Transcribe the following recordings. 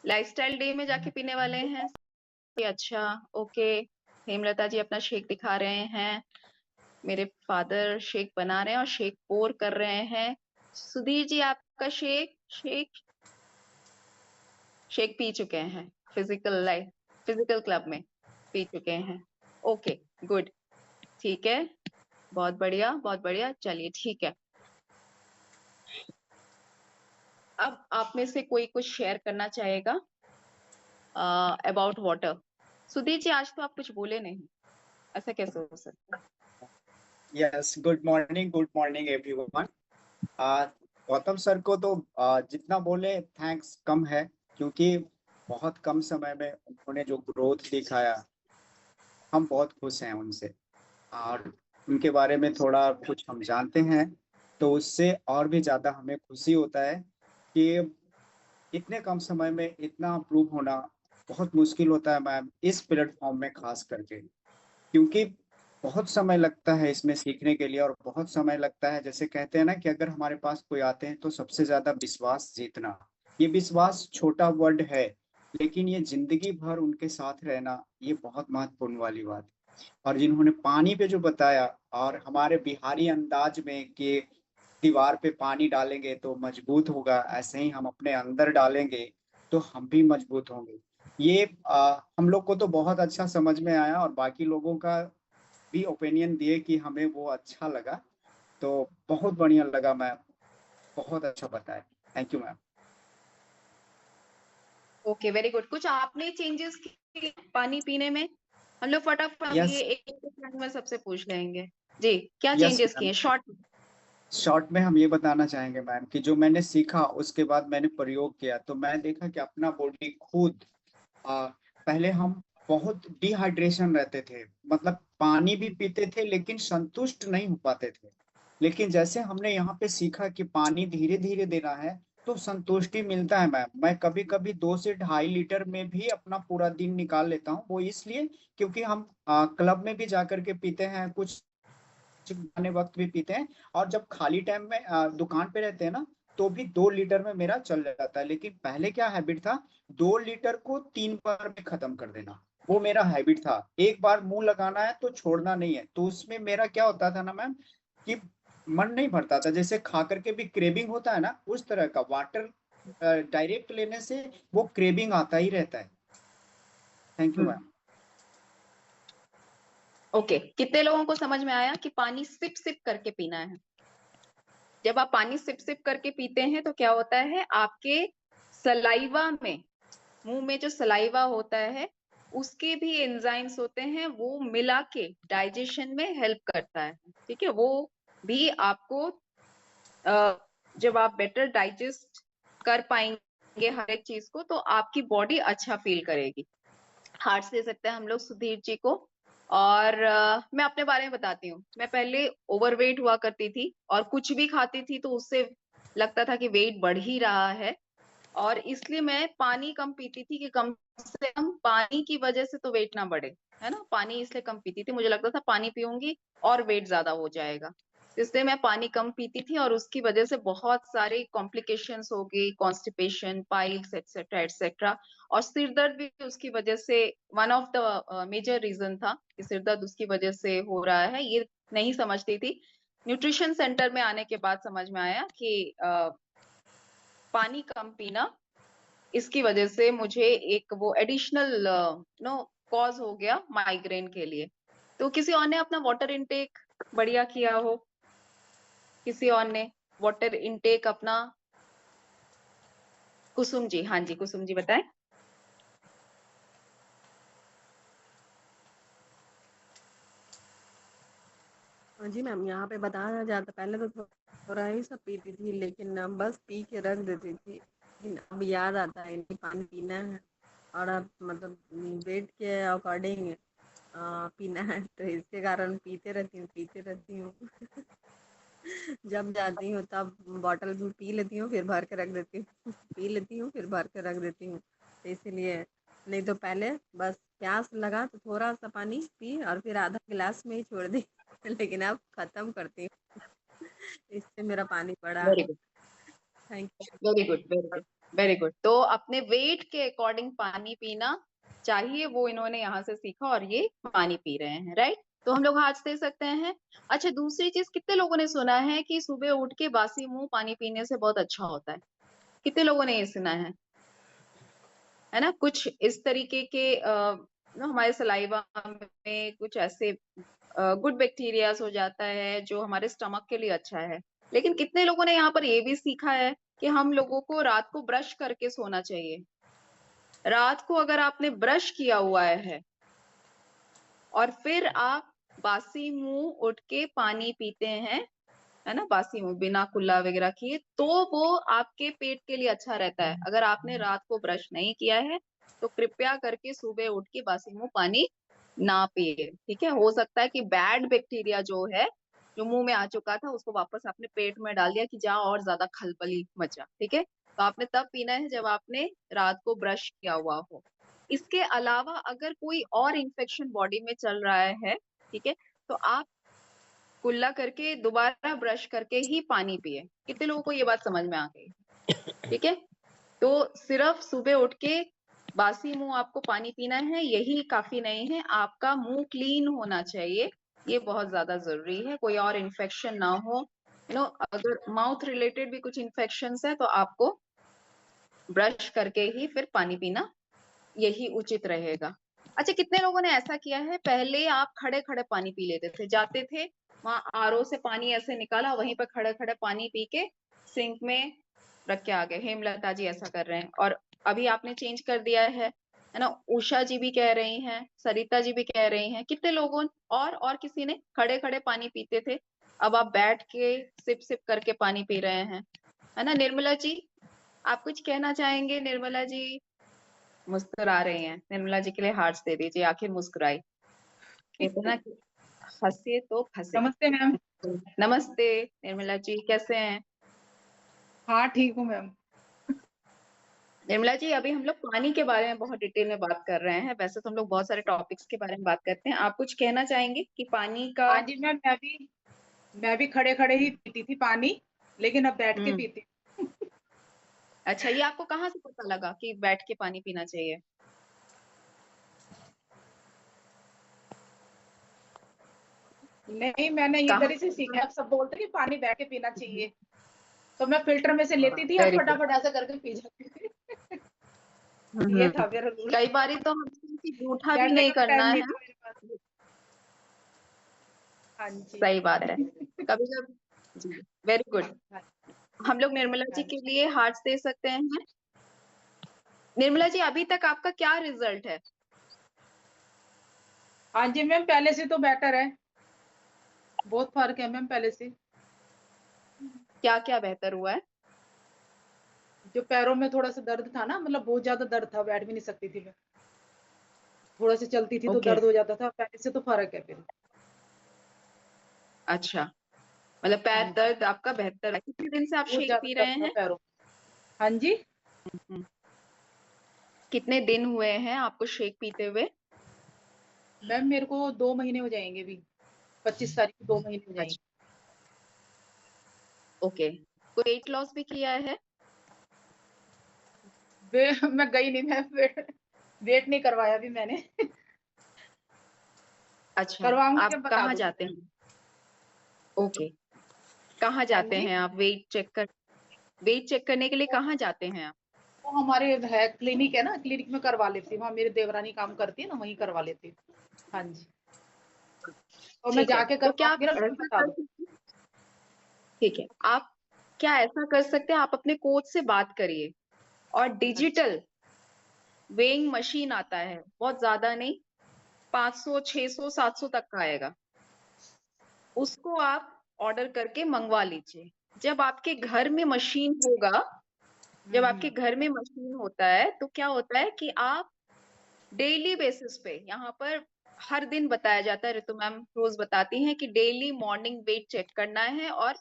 Lifestyle day में जाके पीने वाले हैं? अच्छा, ओके। हेमलता जी अपना शेक दिखा रहे हैं, मेरे फादर शेक बना रहे हैं और शेक पोर कर रहे हैं। सुधीर जी आपका शेक शेक शेक पी चुके हैं, फिजिकल क्लब में पी चुके हैं। ओके, गुड, ठीक है, बहुत बढ़िया बहुत बढ़िया। चलिए ठीक है, अब आप में से कोई कुछ शेयर करना चाहेगा अबाउट वाटर? सुधीर जी आज तो आप कुछ बोले नहीं, ऐसा कैसे हो सकता है? Yes, good morning everyone. Gautam sir को तो जितना बोले थैंक्स कम है, क्योंकि बहुत कम समय में उन्होंने जो ग्रोथ दिखाया, हम बहुत खुश हैं उनसे। और उनके बारे में थोड़ा कुछ हम जानते हैं, तो उससे और भी ज़्यादा हमें खुशी होता है कि इतने कम समय में इतना अप्रूव होना बहुत मुश्किल होता है मैम, इस प्लेटफॉर्म में खास करके, क्योंकि बहुत समय लगता है इसमें सीखने के लिए, और बहुत समय लगता है, जैसे कहते हैं ना कि अगर हमारे पास कोई आते हैं तो सबसे ज्यादा विश्वास जीतना। ये विश्वास छोटा वर्ड है, लेकिन ये जिंदगी भर उनके साथ रहना, ये बहुत महत्वपूर्ण वाली बात है। और जिन्होंने पानी पे जो बताया, और हमारे बिहारी अंदाज में कि दीवार पे पानी डालेंगे तो मजबूत होगा, ऐसे ही हम अपने अंदर डालेंगे तो हम भी मजबूत होंगे। ये हम लोग को तो बहुत अच्छा समझ में आया, और बाकी लोगों का भी ओपिनियन दिए कि हमें वो अच्छा लगा, तो बहुत बढ़िया लगा मैम, बहुत अच्छा बताया। Thank you ma'am. Okay, very good. कुछ आपने चेंजेस किए पानी पीने में? हम लोग फटाफट ये यस, एक मिनट में सबसे पूछ लेंगे। जी, क्या यस चेंजेस मैम। किए शॉर्ट? शॉर्ट में हम ये बताना चाहेंगे मैम कि जो मैंने सीखा उसके बाद मैंने प्रयोग किया, तो मैं देखा कि अपना बॉडी खुद आ, पहले हम बहुत डिहाइड्रेशन रहते थे, मतलब पानी भी पीते थे लेकिन संतुष्ट नहीं हो पाते थे। लेकिन जैसे हमने यहाँ पे सीखा कि पानी धीरे धीरे देना है, तो संतुष्टि मिलता है मैम। मैं कभी कभी 2 से ढाई लीटर में भी अपना पूरा दिन निकाल लेता हूँ, वो इसलिए क्योंकि हम क्लब में भी जाकर के पीते हैं, कुछ खाने वक्त भी पीते हैं, और जब खाली टाइम में दुकान पे रहते हैं ना, तो भी 2 लीटर में मेरा चल जाता है। लेकिन पहले क्या हैबिट था, 2 लीटर को 3 बार में खत्म कर देना, वो मेरा हैबिट था। एक बार मुंह लगाना है तो छोड़ना नहीं है। तो उसमें मेरा क्या होता था ना मैम, कि मन नहीं भरता था, जैसे खा करके भी क्रेविंग होता है ना, उस तरह का वाटर डायरेक्ट लेने से वो क्रेविंग आता ही रहता है। Thank you ma'am. ओके, कितने लोगों को समझ में आया कि पानी सिप सिप करके पीना है? जब आप पानी सिप सिप करके पीते हैं तो क्या होता है, आपके सलाइवा में, मुंह में जो सलाइवा होता है उसके भी एंजाइम्स होते हैं, वो मिला के डाइजेशन में हेल्प करता है। ठीक है, वो भी आपको जब आप बेटर डाइजेस्ट कर पाएंगे हर एक चीज को, तो आपकी बॉडी अच्छा फील करेगी। हार्ट से दे सकते हैं हम लोग सुधीर जी को। और मैं अपने बारे में बताती हूँ। मैं पहले ओवरवेट हुआ करती थी और कुछ भी खाती थी तो उससे लगता था कि वेट बढ़ ही रहा है, और इसलिए मैं पानी कम पीती थी कि कम से कम पानी की वजह से तो वेट ना बढ़े, है ना। पानी इसलिए कम पीती थी, मुझे लगता था पानी पीऊंगी और वेट ज्यादा हो जाएगा, इसलिए मैं पानी कम पीती थी, और उसकी वजह से बहुत सारे कॉम्प्लिकेशंस हो गई, कॉन्स्टिपेशन, पाइल्स, एक्सेट्रा एक्सेट्रा। और सिर दर्द भी उसकी वजह से, one of the major reason था कि सिर दर्द उसकी वजह से हो रहा है, ये नहीं समझती थी। न्यूट्रिशन सेंटर में आने के बाद समझ में आया कि पानी कम पीना, इसकी वजह से मुझे एक वो एडिशनल नो कॉज हो गया माइग्रेन के लिए। तो किसी और ने अपना वाटर इनटेक बढ़िया किया हो? किसी और ने वाटर इनटेक अपना? कुसुम जी, हाँ जी, कुसुम जी बताएं। हाँ जी मैम, यहाँ पे बताया जाता, पहले तो थोड़ा ही सब पीती थी, लेकिन अब बस पी के रख देती थी। लेकिन अब याद आता है नहीं, पानी पीना है। और अब मतलब वेट के अकॉर्डिंग पीना है, तो इसके कारण पीते रहती हूँ। जब जाती हूँ तब बॉटल भी पी लेती हूँ, फिर भर के रख देती हूँ। पी लेती हूँ फिर भर के रख देती हूँ, तो इसीलिए। नहीं तो पहले बस प्यास लगा तो थोड़ा सा पानी पी और फिर आधा गिलास में ही छोड़ दी। लेकिन अब खत्म करती हूँ। इससे मेरा पानी बढ़ा वेरी है। Good, thank you. Very good, very good. Very good. तो अपने वेट के अकॉर्डिंग पानी पीना चाहिए, वो इन्होंने यहाँ से सीखा और ये पानी पी रहे हैं, राइट। तो हम लोग हाथ दे सकते हैं। अच्छा, दूसरी चीज, कितने लोगों ने सुना है कि सुबह उठ के बासी मुंह पानी पीने से बहुत अच्छा होता है? कितने लोगों ने ये सुना है ना? कुछ इस तरीके के हमारे सलाइवा में कुछ ऐसे गुड बैक्टीरियाज हो जाता है जो हमारे स्टमक के लिए अच्छा है। लेकिन कितने लोगों ने यहाँ पर ये भी सीखा है कि हम लोगों को रात को ब्रश करके सोना चाहिए? रात को अगर आपने ब्रश किया हुआ है और फिर आप बासी मुंह उठ के पानी पीते हैं, है ना, बासी मुंह बिना कुल्ला वगैरह किए, तो वो आपके पेट के लिए अच्छा रहता है। अगर आपने रात को ब्रश नहीं किया है तो कृपया करके सुबह उठ के बासी मुंह पानी ना पिए, ठीक है। हो सकता है कि बैड बैक्टीरिया जो है, जो मुंह में आ चुका था, उसको वापस आपने पेट में डाल दिया कि जहाँ और ज्यादा खलबली मचा, ठीक है। तो आपने तब पीना है जब आपने रात को ब्रश किया हुआ हो। इसके अलावा अगर कोई और इन्फेक्शन बॉडी में चल रहा है, ठीक है, तो आप कुल्ला करके दोबारा ब्रश करके ही पानी पिए। कितने लोगों को ये बात समझ में आ गई? ठीक है। तो सिर्फ सुबह उठ के बासी मुंह आपको पानी पीना है, यही काफी नहीं है। आपका मुंह क्लीन होना चाहिए, ये बहुत ज्यादा जरूरी है। कोई और इन्फेक्शन ना हो, अगर माउथ रिलेटेड भी कुछ इन्फेक्शन है तो आपको ब्रश करके ही फिर पानी पीना यही उचित रहेगा। अच्छा, कितने लोगों ने ऐसा किया है, पहले आप खड़े खड़े पानी पी लेते थे, जाते थे वहां आरओ से पानी ऐसे निकाला, वहीं पर खड़े खड़े पानी पी के सिंक में रख के आ गए? हेमलता जी ऐसा कर रहे हैं, और अभी आपने चेंज कर दिया है ना। उषा जी भी कह रही हैं, सरिता जी भी कह रही हैं। कितने लोगों और किसी ने खड़े खड़े पानी पीते थे, अब आप बैठ के सिप सिप करके पानी पी रहे हैं, है ना। निर्मला जी, आप कुछ कहना चाहेंगे? निर्मला जी मुस्कुरा रही हैं। निर्मला जी के लिए हार्ट्स दे दीजिए, आखिर मुस्कुराई। कहते हैं ना कि हंसे तो फंसे। नमस्ते मैम। नमस्ते निर्मला जी, कैसे हैं? हाँ ठीक हूँ मैम। निर्मला जी, अभी हम लोग पानी के बारे में बहुत डिटेल में बात कर रहे हैं। वैसे तो हम लोग बहुत सारे टॉपिक्स के बारे में बात करते हैं, आप कुछ कहना चाहेंगे कि पानी का? हाँ जी मैम, मैं भी खड़े खड़े ही पीती थी पानी, लेकिन अब बैठ के पीती हूँ। अच्छा, ये आपको कहाँ से पता लगा कि बैठ के पानी पीना चाहिए? नहीं, मैंने इधर ही से सीखा। अब सब बोलते हैं कि पानी बैठ के पीना चाहिए, तो मैं फिल्टर में से लेती थी और Very good. फटाफट ऐसा करके पी जाती थी। ये था मेरा रूल। कई बारी तो जूठा भी बैठने नहीं का भी करना टाइम है। नहीं था मेरे पास। हाँ जी, सही बात है। कभी कभी वेरी गुड। हम लोग निर्मला जी के लिए हार्ट्स दे सकते हैं। निर्मला जी, अभी तक आपका क्या रिजल्ट है? हाँ जी मैम, पहले से तो बेटर है, बहुत फर्क है मैम पहले से। क्या क्या बेहतर हुआ है? जो पैरों में थोड़ा सा दर्द था ना, मतलब बहुत ज्यादा दर्द था, बैठ भी नहीं सकती थी मैं। थोड़ा सा चलती थी तो Okay. दर्द हो जाता था, पहले से तो फर्क है फिर। अच्छा, मतलब पैर दर्द आपका बेहतर है। कितने दिन से आप बहुत शेक पी ज्यादा रहे दर्द था हैं? पैरों। हाँ जी, कितने दिन हुए हैं आपको शेक पीते हुए? मैम मेरे को 2 महीने हो जाएंगे अभी, 25 तारीख को 2 महीने हो जाएंगे। ओके, कोई वेट लॉस भी किया है? मैं गई नहीं, मैं वेट नहीं करवाया अभी मैंने। अच्छा, करवाऊंगी आप जब बता कहाँ दूंगी। जाते हैं? ओके, कहाँ हाँ जाते जी, हैं आप वेट चेक करने के लिए कहाँ जाते हैं आप? वो हमारे है क्लिनिक है ना, क्लिनिक में करवा लेती हूँ, वहाँ मेरी देवरानी काम करती है ना, वहीं करवा लेती हूँ। हाँ जी, और मैं ठीक है, जाके तो क्या आप करवाऊंगी ना, फिर ऐसा बता कर दूँ। सकते हैं? ठीक है, आप क्या ऐसा कर सकते हैं, आप अपने कोच से बात करिए, और डिजिटल वेइंग मशीन आता है, बहुत ज्यादा नहीं, 500 600 700 तक का आएगा, उसको आप ऑर्डर करके मंगवा लीजिए। जब आपके घर में मशीन होगा, जब आपके घर में मशीन होता है तो क्या होता है कि आप डेली बेसिस पे, यहाँ पर हर दिन बताया जाता है, ऋतु मैम रोज बताती हैं कि डेली मॉर्निंग वेट चेक करना है, और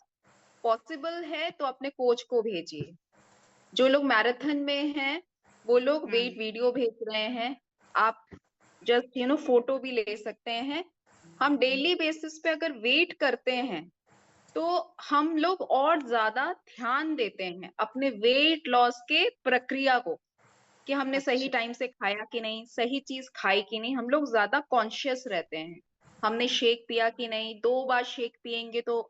पॉसिबल है तो अपने कोच को भेजिए। जो लोग मैराथन में हैं वो लोग वेट वीडियो भेज रहे हैं, आप जस्ट फोटो भी ले सकते हैं। हम डेली बेसिस पे अगर वेट करते हैं तो हम लोग और ज्यादा ध्यान देते हैं अपने वेट लॉस के प्रक्रिया को, कि हमने सही अच्छा। टाइम से खाया कि नहीं, सही चीज खाई कि नहीं, हम लोग ज्यादा कॉन्शियस रहते हैं। हमने शेक पिया कि नहीं, 2 बार शेक पिएंगे तो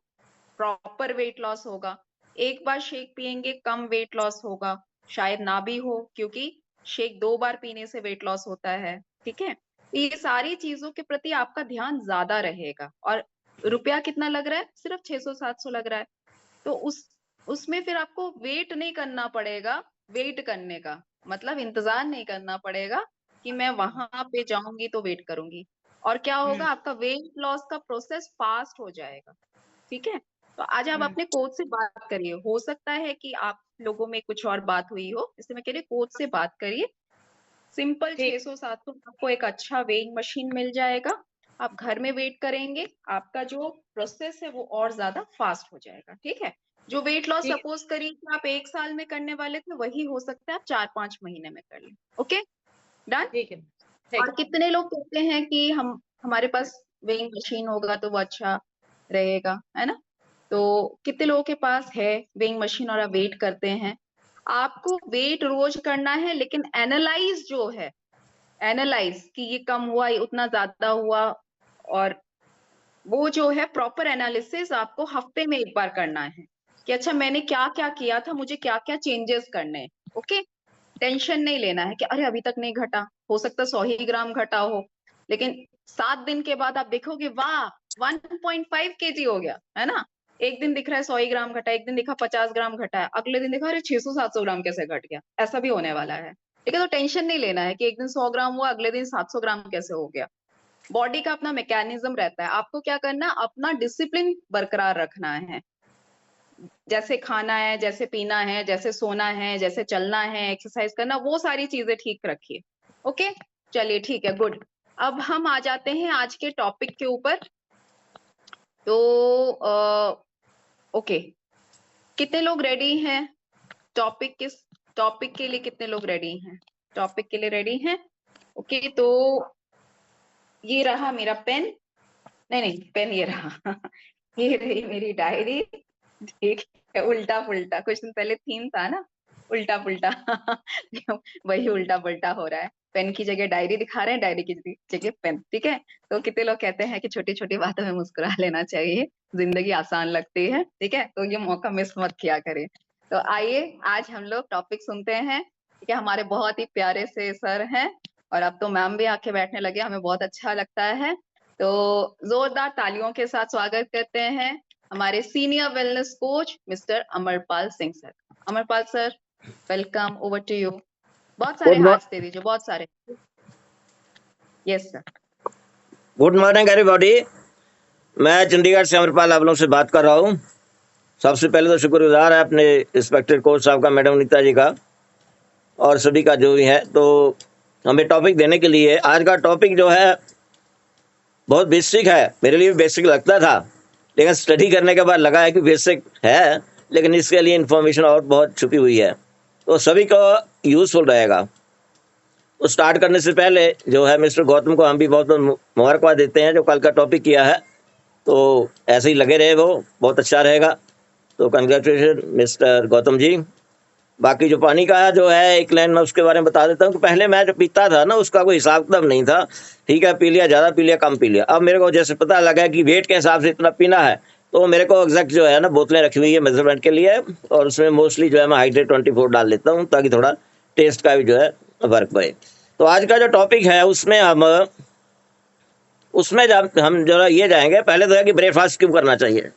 प्रॉपर वेट लॉस होगा, एक बार शेक पिएंगे कम वेट लॉस होगा, शायद ना भी हो, क्योंकि शेक 2 बार पीने से वेट लॉस होता है। ठीक है, तो ये सारी चीजों के प्रति आपका ध्यान ज्यादा रहेगा। और रुपया कितना लग रहा है? सिर्फ 600-700 लग रहा है। तो उसमें फिर आपको वेट नहीं करना पड़ेगा, वेट करने का मतलब इंतजार नहीं करना पड़ेगा कि मैं वहां पे जाऊंगी तो वेट करूंगी। और क्या होगा, आपका वेट लॉस का प्रोसेस फास्ट हो जाएगा। ठीक है, तो आज आप अपने कोच से बात करिए। हो सकता है कि आप लोगों में कुछ और बात हुई हो, इसलिए मैं कह रही कोच से बात करिए। सिंपल ठीक। 600-700 आपको एक अच्छा वेइंग मशीन मिल जाएगा। आप घर में वेट करेंगे, आपका जो प्रोसेस है वो और ज्यादा फास्ट हो जाएगा। ठीक है, जो वेट लॉस ठीक। सपोज करिए कि आप 1 साल में करने वाले थे, वही हो सकता है आप 4-5 महीने में कर लें। Okay, done. ठीक है। और ठीक। कितने लोग कहते हैं कि हमारे पास वेइंग मशीन होगा तो वो अच्छा रहेगा, है ना? तो कितने लोगों के पास है वेइंग मशीन और आप वेट करते हैं? आपको वेट रोज करना है, लेकिन एनालाइज जो है, एनालाइज कि ये कम हुआ, ये उतना ज्यादा हुआ, और वो जो है प्रॉपर एनालिसिस आपको हफ्ते में एक बार करना है कि अच्छा मैंने क्या क्या किया था, मुझे क्या क्या चेंजेस करने हैं। ओके, टेंशन नहीं लेना है कि अरे अभी तक नहीं घटा, हो सकता 100 ही ग्राम घटा हो, लेकिन 7 दिन के बाद आप देखोगे वाह 1.5 kg हो गया, है ना? एक दिन दिख रहा है 100 ही ग्राम घटा, एक दिन दिखा 50 ग्राम घटा है, अगले दिन देखा अरे 600-700 ग्राम कैसे घट गया। ऐसा भी होने वाला है। ठीक है, तो टेंशन नहीं लेना है कि एक दिन 100 ग्राम हुआ, अगले दिन 700 ग्राम कैसे हो गया। बॉडी का अपना मैकेनिज्म रहता है। आपको क्या करना, अपना डिसिप्लिन बरकरार रखना है। जैसे खाना है, जैसे पीना है, जैसे सोना है, जैसे चलना है, एक्सरसाइज करना, वो सारी चीजें ठीक रखिए। ओके, चलिए ठीक है, गुड। अब हम आ जाते हैं आज के टॉपिक के ऊपर। तो ओके, कितने लोग रेडी हैं? टॉपिक के लिए कितने लोग रेडी हैं? टॉपिक के लिए रेडी हैं? ओके, तो ये रहा मेरा पेन, नहीं पेन ये रहा ये रही मेरी डायरी। ठीक है, उल्टा पुल्टा, कुछ दिन पहले थीम था ना, उल्टा पुल्टा वही उल्टा पुल्टा हो रहा है। पेन की जगह डायरी दिखा रहे हैं, डायरी की जगह पेन। ठीक है, तो कितने लोग कहते हैं कि छोटी छोटी बातों में मुस्कुरा लेना चाहिए, जिंदगी आसान लगती है। ठीक है, तो ये मौका मिस मत किया करें। तो आइए आज हम लोग टॉपिक सुनते हैं। ठीक है, हमारे बहुत ही प्यारे से सर हैं, और अब तो मैम भी आके बैठने लगे, हमें बहुत अच्छा लगता है। तो जोरदार तालियों के साथ स्वागत करते हैं हमारे senior wellness coach mister Amarpal Singh sir. Amarpal sir, welcome, over to you. बहुत सारे हाथ दे दीजिए, बहुत सारे। Yes sir. Good morning everybody. मैं चंडीगढ़ से अमरपाल आप लोगों से बात कर रहा हूँ। सबसे पहले तो शुक्रगुजार है अपने रिस्पेक्टेड कोच साहब का, मैडम नीता जी का, और सभी का जो भी है, तो हमें टॉपिक देने के लिए। आज का टॉपिक जो है बहुत बेसिक है, मेरे लिए भी बेसिक लगता था, लेकिन स्टडी करने के बाद लगा है कि बेसिक है, लेकिन इसके लिए इंफॉर्मेशन और बहुत छुपी हुई है, तो सभी को यूजफुल रहेगा। तो स्टार्ट करने से पहले जो है मिस्टर गौतम को हम भी बहुत बहुत मुबारकबाद देते हैं जो कल का टॉपिक किया है, तो ऐसे ही लगे रहे, वो बहुत अच्छा रहेगा। तो कंग्रेचुलेशन मिस्टर गौतम जी। बाकी जो पानी का जो है एक लाइन मैं उसके बारे में बता देता हूँ कि पहले मैं जो पीता था ना उसका कोई हिसाब किताब नहीं था। ठीक है, पी लिया, ज़्यादा पी लिया, कम पी लिया। अब मेरे को जैसे पता लगा कि वेट के हिसाब से इतना पीना है, तो मेरे को एग्जैक्ट जो है ना बोतलें रखी हुई है मेजरमेंट के लिए, और उसमें मोस्टली जो है मैं हाइड्रेट 24 डाल लेता हूँ, ताकि थोड़ा टेस्ट का भी जो है फर्क पड़े। तो आज का जो टॉपिक है उसमें जब हम जो ये जाएंगे, पहले तो है कि ब्रेकफास्ट क्यों करना चाहिए,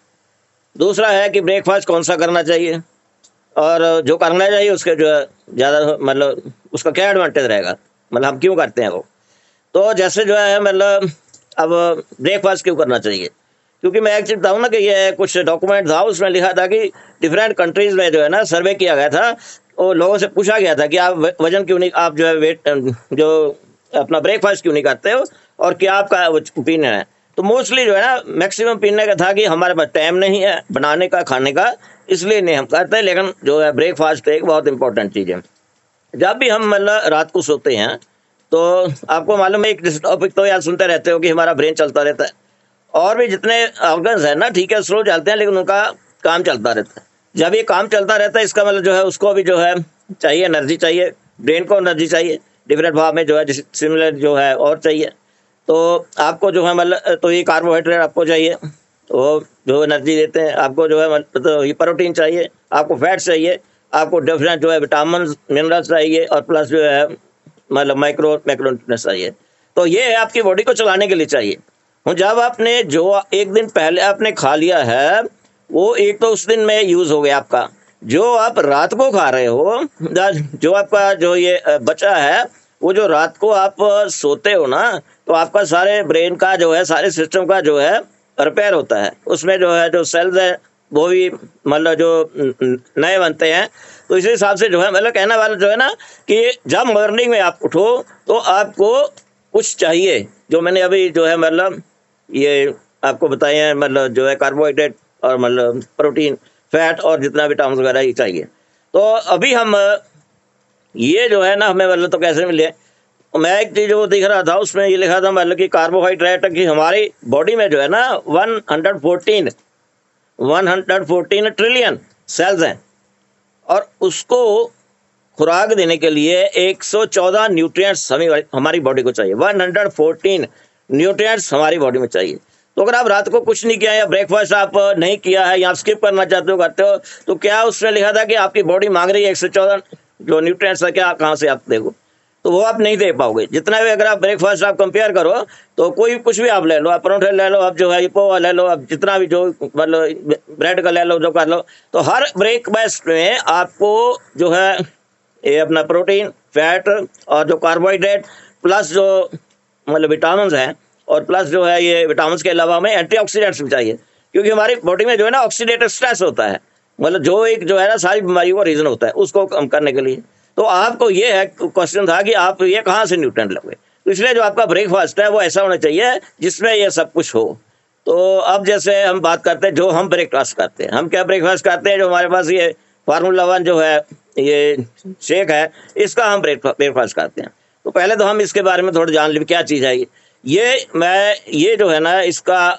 दूसरा है कि ब्रेकफास्ट कौन सा करना चाहिए, और जो करना चाहिए उसके जो है ज़्यादा मतलब उसका क्या एडवांटेज रहेगा, मतलब हम क्यों करते हैं वो। तो जैसे जो है मतलब अब ब्रेकफास्ट क्यों करना चाहिए, क्योंकि मैं एक चीज़ बताऊँ ना कि ये कुछ डॉक्यूमेंट था, उसमें लिखा था कि डिफरेंट कंट्रीज में जो है ना सर्वे किया गया था, और लोगों से पूछा गया था कि आप वजन क्यों नहीं, आप जो है वेट जो अपना ब्रेकफास्ट क्यों नहीं करते हो, और क्या आपका ओपिनियन है। तो मोस्टली जो है ना मैक्सिमम पीने का था कि हमारे पास टाइम नहीं है बनाने का, खाने का, इसलिए नहीं हम करते। लेकिन जो है ब्रेकफास्ट एक बहुत इंपॉर्टेंट चीज़ है। जब भी हम मतलब रात को सोते हैं तो आपको मालूम है एक टॉपिक तो यार सुनते रहते हो कि हमारा ब्रेन चलता रहता है, और भी जितने ऑर्गन्स है ना, ठीक है, स्लो चलते हैं लेकिन उनका काम चलता रहता है। जब ये काम चलता रहता है, इसका मतलब जो है उसको भी जो है चाहिए एनर्जी, चाहिए ब्रेन को एनर्जी चाहिए, डिफरेंट भाव में जो है सिमिलर जो है और चाहिए। तो आपको जो है मतलब तो ये कार्बोहाइड्रेट आपको चाहिए, वो जो एनर्जी देते हैं आपको, जो है तो ये प्रोटीन चाहिए, आपको फैट चाहिए, आपको डिफरेंट जो है विटामिन मिनरल्स चाहिए, और प्लस जो है मतलब मैक्रोन्यूट्रिएंट्स चाहिए। तो ये है आपकी बॉडी को चलाने के लिए चाहिए। जब आपने जो एक दिन पहले आपने खा लिया है, वो एक तो उस दिन में यूज हो गया आपका। जो आप रात को खा रहे हो, जो आपका जो ये बचा है, वो जो रात को आप सोते हो ना, तो आपका सारे ब्रेन का जो है, सारे सिस्टम का जो है रिपेयर होता है। उसमें जो है जो सेल्स है वो भी मतलब जो नए बनते हैं। तो इस हिसाब से जो है मतलब कहने वाला जो है ना कि जब मॉर्निंग में आप उठो तो आपको कुछ चाहिए, जो मैंने अभी जो है मतलब ये आपको बताए हैं, मतलब जो है कार्बोहाइड्रेट और मतलब प्रोटीन, फैट और जितना विटामिन वगैरह ही चाहिए। तो अभी हम ये जो है ना हमें मतलब तो कैसे मिले, मैं एक चीज वो दिख रहा था, उसमें ये लिखा था मतलब कि कार्बोहाइड्रेट की हमारी बॉडी में जो है ना 114 ट्रिलियन सेल्स हैं, और उसको खुराक देने के लिए 114 न्यूट्रिएंट्स हमारी बॉडी को चाहिए। 114 न्यूट्रिएंट्स हमारी बॉडी में चाहिए। तो अगर आप रात को कुछ नहीं किया या ब्रेकफास्ट आप नहीं किया है या आप स्किप करना चाहते हो, करते हो, तो क्या उसमें लिखा था कि आपकी बॉडी मांग रही है 114 जो न्यूट्रिएंट्स है, क्या कहाँ से आप देखो, तो वो आप नहीं दे पाओगे। जितना भी अगर आप ब्रेकफास्ट आप कंपेयर करो, तो कोई कुछ भी आप ले लो, आप परोठे ले लो, आप जो है पोहा ले लो, आप जितना भी जो मतलब ब्रेड का ले लो, जो कर लो, तो हर ब्रेकफास्ट में आपको जो है ये अपना प्रोटीन, फैट और जो कार्बोहाइड्रेट प्लस जो मतलब विटामिन हैं, और प्लस जो है ये विटामिन के अलावा हमें एंटीऑक्सीडेंट्स भी चाहिए, क्योंकि हमारी बॉडी में जो है ना ऑक्सीडेटिव स्ट्रेस होता है, मतलब जो एक जो है ना सारी बीमारियों का रीजन होता है, उसको कम करने के लिए। तो आपको ये है क्वेश्चन था कि आप ये कहाँ से न्यूट्रिएंट लोगे, तो इसलिए जो आपका ब्रेकफास्ट है वो ऐसा होना चाहिए जिसमें ये सब कुछ हो। तो अब जैसे हम बात करते हैं जो हम ब्रेकफास्ट करते हैं, हम क्या ब्रेकफास्ट करते हैं, जो हमारे पास ये फार्मूला 1 जो है ये शेक है, इसका हम ब्रेकफास्ट करते हैं। तो पहले तो हम इसके बारे में थोड़ा जान लें क्या चीज़ है ये जो है ना इसका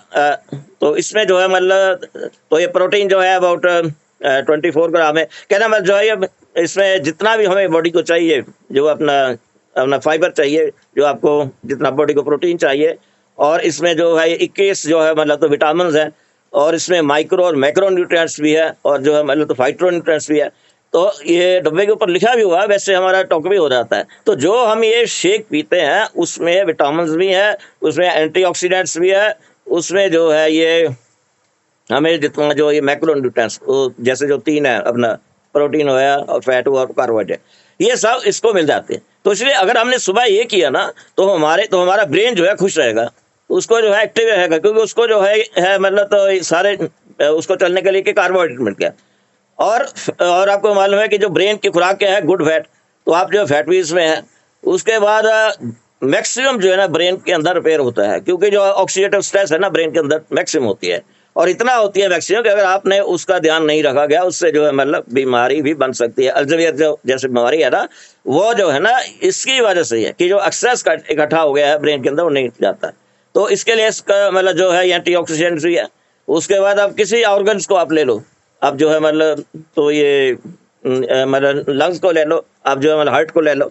तो इसमें जो है मतलब तो ये प्रोटीन जो है अबाउट 24 ग्राम है, कहना मतलब जो है इसमें जितना भी हमें बॉडी को चाहिए, जो अपना फाइबर चाहिए, जो आपको जितना बॉडी को प्रोटीन चाहिए, और इसमें जो है 21 जो है मतलब तो विटामिन है, और इसमें माइक्रो और मैक्रो न्यूट्रिएंट्स भी है, और जो है मतलब तो फाइटो न्यूट्रिएंट्स भी है। तो ये डब्बे के ऊपर लिखा भी हुआ है, वैसे हमारा टॉक भी हो जाता है। तो जो हम ये शेक पीते हैं उसमें विटामिन भी है, उसमें एंटीऑक्सीडेंट्स भी है, उसमें जो है ये हमें जितना जो ये मैक्रो न्यूट्रिएंट्स जैसे जो 3 है, अपना प्रोटीन हो या और फैट हुआ और कार्बोहाइड्रेट, ये सब इसको मिल जाते हैं। तो इसलिए अगर हमने सुबह ये किया ना, तो हमारा ब्रेन जो है खुश रहेगा, उसको जो है एक्टिव रहेगा, क्योंकि उसको जो है मतलब तो सारे उसको चलने के लिए कि कार्बोहाइड्रेट मिल गया। और आपको मालूम है कि जो ब्रेन की खुराक क्या है, गुड फैट, तो आप जो फैट भी इसमें है। उसके बाद मैक्सिमम जो है ना ब्रेन के अंदर रिपेयर होता है, क्योंकि जो ऑक्सीडेटिव स्ट्रेस है ना ब्रेन के अंदर मैक्सिमम होती है, और इतना होती है मैक्सिमम कि अगर आपने उसका ध्यान नहीं रखा गया, उससे जो है मतलब बीमारी भी बन सकती है। अल्जाइमर जो जैसे बीमारी है ना, वो जो है ना इसकी वजह से है कि जो एक्सेस का इकट्ठा हो गया है ब्रेन के अंदर, वो नहीं जाता। तो इसके लिए इसका मतलब जो है एंटीऑक्सीडेंट्स भी है। उसके बाद आप किसी ऑर्गन्स को आप ले लो, आप जो है मतलब तो ये मतलब लंग्स को ले लो, आप जो है मतलब हार्ट को ले लो,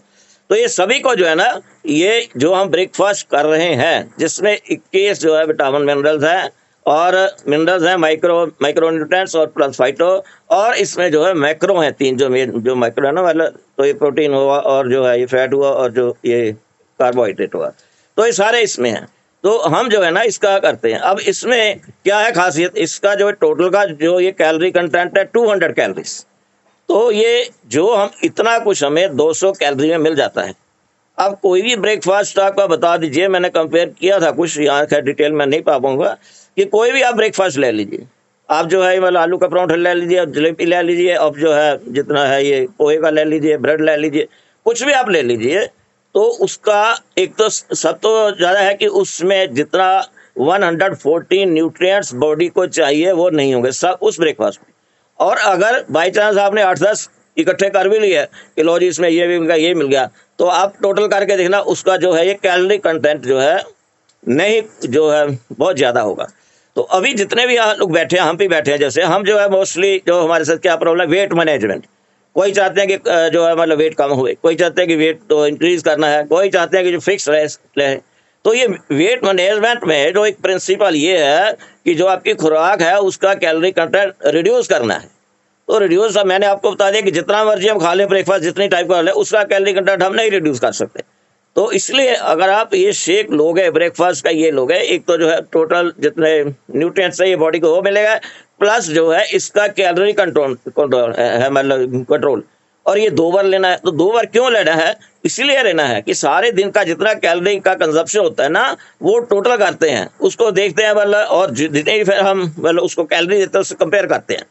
तो ये सभी को जो है ना ये जो हम ब्रेकफास्ट कर रहे हैं, जिसमें 21 जो है विटामिन मिनरल्स हैं, और मिनरल्स हैं माइक्रो न्यूट्रिएंट्स और प्लस फाइटो, और इसमें जो है मैक्रो हैं 3 जो मैक्रो है ना, मतलब तो ये प्रोटीन हुआ, और जो है ये फैट हुआ, और जो ये कार्बोहाइड्रेट हुआ, तो ये सारे इसमें हैं। तो हम जो है ना इसका करते हैं। अब इसमें क्या है खासियत, इसका जो टोटल का जो ये कैलोरी कंटेंट है 200 कैलोरीज, तो ये जो हम इतना कुछ हमें 200 कैलोरी में मिल जाता है। अब कोई भी ब्रेकफास्ट आपका बता दीजिए, मैंने कंपेयर किया था कुछ, यहाँ का डिटेल में नहीं पा पाऊंगा, कि कोई भी आप ब्रेकफास्ट ले लीजिए, आप जो है मतलब आलू का पराठा ले लीजिए, अब जलेबी ले लीजिए, अब जो है जितना है ये पोहे का ले लीजिए, ब्रेड ले लीजिए, कुछ भी आप ले लीजिए, तो उसका एक तो सब तो ज़्यादा है कि उसमें जितना 114 न्यूट्रिएंट्स बॉडी को चाहिए वो नहीं होंगे सब उस ब्रेकफास्ट में। और अगर बाई चांस आपने 8-10 इकट्ठे कर भी लिए कि लो जी इसमें ये भी मिल गया, ये मिल गया, तो आप टोटल करके देखना उसका जो है ये कैलोरी कंटेंट जो है नहीं जो है बहुत ज़्यादा होगा। तो अभी जितने भी यहाँ लोग बैठे हैं, हम भी बैठे हैं, जैसे हम जो है मोस्टली जो हमारे साथ क्या प्रॉब्लम है, वेट मैनेजमेंट। कोई चाहते हैं कि जो है मतलब वेट कम हुए, कोई चाहते हैं कि वेट तो इंक्रीज करना है, कोई चाहते हैं कि जो फिक्स रहे। तो ये वेट मैनेजमेंट में जो एक प्रिंसिपल ये है कि जो आपकी खुराक है उसका कैलोरी कंटेंट रिड्यूस करना है। तो रिड्यूस मैंने आपको बता दिया कि जितना मर्जी हम खा लें ब्रेकफास्ट, जितनी टाइप का ले, उसका कैलोरी कंटेंट हम नहीं रिड्यूस कर सकते। तो इसलिए अगर आप ये शेक लोगे, ब्रेकफास्ट का ये लोगे, एक तो जो है टोटल जितने न्यूट्रिएंट्स है ये बॉडी को वो मिलेगा, प्लस जो है इसका कैलोरी कंट्रोल है मतलब कंट्रोल। और ये 2 बार लेना है। तो 2 बार क्यों लेना है? इसलिए लेना है कि सारे दिन का जितना कैलोरी का कंजप्शन होता है ना, वो टोटल करते हैं, उसको देखते हैं मतलब, और जितने फिर हम मतलब उसको कैलोरी देते हैं उससे कंपेयर करते हैं।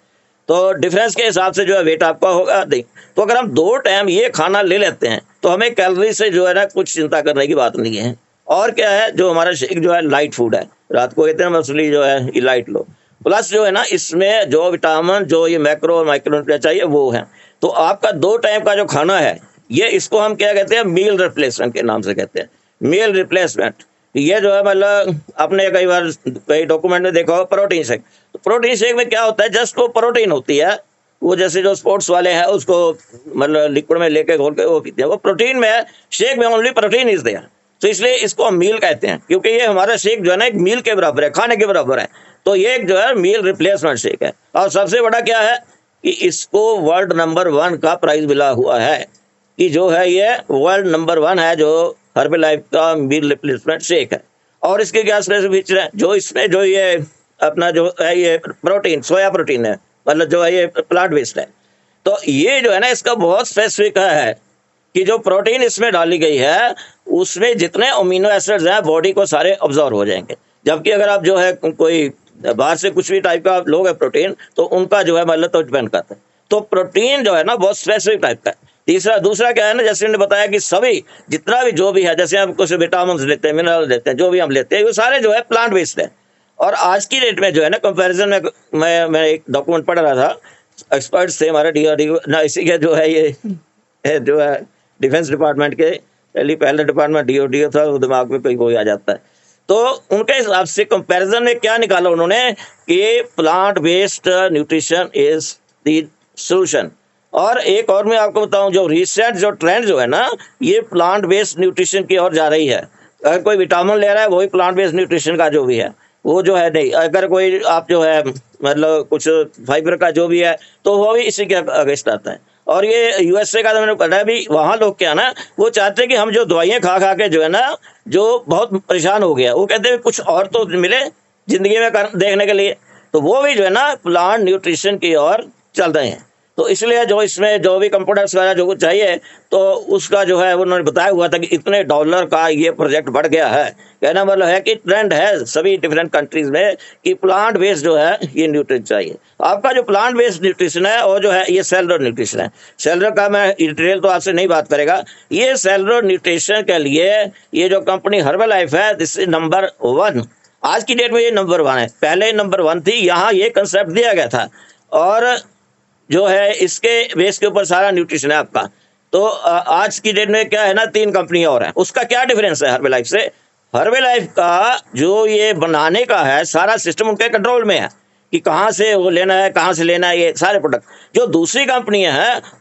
तो डिफरेंस के हिसाब से जो है वेट आपका होगा नहीं। तो अगर हम 2 टाइम ये खाना ले लेते हैं तो हमें कैलोरी से जो है ना कुछ चिंता करने की बात नहीं है। और क्या है, जो हमारा शेक जो है लाइट फूड है, रात को कहते हैं मछली जो है ये लाइट लो, प्लस जो है ना इसमें जो विटामिन, जो ये मैक्रो और माइक्रो चाहिए वो है। तो आपका 2 टाइम का जो खाना है ये, इसको हम क्या कहते हैं, मील रिप्लेसमेंट के नाम से कहते हैं, मील रिप्लेसमेंट। ये जो है मतलब आपने कई बार कई डॉक्यूमेंट में देखा हो प्रोटीन शेक। तो प्रोटीन शेक में क्या होता है, जस्ट वो प्रोटीन होती है, वो जैसे जो स्पोर्ट्स वाले हैं उसको मतलब लिक्विड में लेके घोल के वो पीते हैं, वो प्रोटीन में है। शेक में ओनली प्रोटीन इज देयर। तो इसलिए इसको हम मील कहते हैं, क्योंकि ये हमारा शेक जो है ना एक मील के बराबर है, खाने के बराबर है। तो ये जो है मील रिप्लेसमेंट शेक है। और सबसे बड़ा क्या है कि इसको वर्ल्ड नंबर 1 का प्राइज मिला हुआ है, कि जो है ये वर्ल्ड नंबर 1 है जो हर्बलाइफ का मील रिप्लेसमेंट शेक है। और इसके क्या स्पेसिफिकेशन है, जो इसमें जो ये अपना जो है ये प्रोटीन, सोया प्रोटीन है, मतलब जो है ये प्लांट बेस्ड है। तो ये जो है ना इसका बहुत स्पेसिफिक है कि जो प्रोटीन इसमें डाली गई है उसमें जितने अमीनो एसिड्स हैं बॉडी को सारे ऑब्जर्व हो जाएंगे। जबकि अगर आप जो है कोई बाहर से कुछ भी टाइप का लोग है प्रोटीन, तो उनका जो है मतलब तो डिपेंड करता है। तो प्रोटीन जो है ना बहुत स्पेसिफिक टाइप का है। दूसरा क्या है ना, जैसे मैंने बताया कि सभी जितना भी जो भी है, जैसे हम कुछ विटामिन लेते हैं, मिनरल लेते हैं, जो भी हम लेते हैं वो सारे जो है प्लांट बेस्ड है। और आज की डेट में जो है ना कंपैरिजन में मैं एक डॉक्यूमेंट पढ़ रहा था, एक्सपर्ट्स थे हमारे DRDO ना, इसी के जो है ये जो है डिफेंस डिपार्टमेंट के पहले डिपार्टमेंट DRDO था, वो दिमाग में कोई आ जाता है। तो उनके हिसाब से कंपैरिजन में क्या निकाला उन्होंने कि plant based nutrition is the solution. और एक और मैं आपको बताऊं, जो रिसेंट जो ट्रेंड जो है ना ये प्लांट बेस्ड न्यूट्रिशन की ओर जा रही है। अगर कोई विटामिन ले रहा है वही प्लांट बेस्ड न्यूट्रिशन का जो भी है वो जो है नहीं। अगर कोई आप जो है मतलब कुछ फाइबर का जो भी है तो वो भी इसी के अगेंस्ट आता है। और ये USA का तो मैंने पढ़ा है भी, वहाँ लोग क्या ना वो चाहते हैं कि हम जो दवाइयाँ खा खा के जो है ना जो बहुत परेशान हो गया, वो कहते हैं कुछ और तो मिले जिंदगी में देखने के लिए। तो वो भी जो है ना प्लांट न्यूट्रिशन की ओर चल रहे हैं। तो इसलिए जो इसमें जो भी कंपोनेंट्स वगैरह जो कुछ चाहिए तो उसका जो है उन्होंने बताया हुआ था कि इतने डॉलर का ये प्रोजेक्ट बढ़ गया है। कहना मतलब है कि ट्रेंड है सभी डिफरेंट कंट्रीज में कि प्लांट बेस्ड जो है ये न्यूट्रिशन चाहिए। आपका जो प्लांट बेस्ड न्यूट्रिशन है और जो है ये सेलुलर न्यूट्रिशन है। सेलुलर का मैं डिटेल तो आपसे नहीं बात करेगा। ये सेलुलर न्यूट्रिशन के लिए ये जो कंपनी हर्बलाइफ है, दिस इज नंबर 1 आज की डेट में। ये नंबर 1 है, पहले नंबर 1 थी, यहाँ ये कंसेप्ट दिया गया था। और जो है इसके बेस के ऊपर सारा न्यूट्रिशन है आपका। तो आज की डेट में क्या है ना 3 कंपनियां और हैं। उसका क्या डिफरेंस है हर्बलाइफ से? हर्बलाइफ का जो ये बनाने का है सारा सिस्टम उनके कंट्रोल में है कि कहाँ से वो लेना है, कहाँ से लेना है, ये सारे प्रोडक्ट। जो दूसरी कंपनियां हैं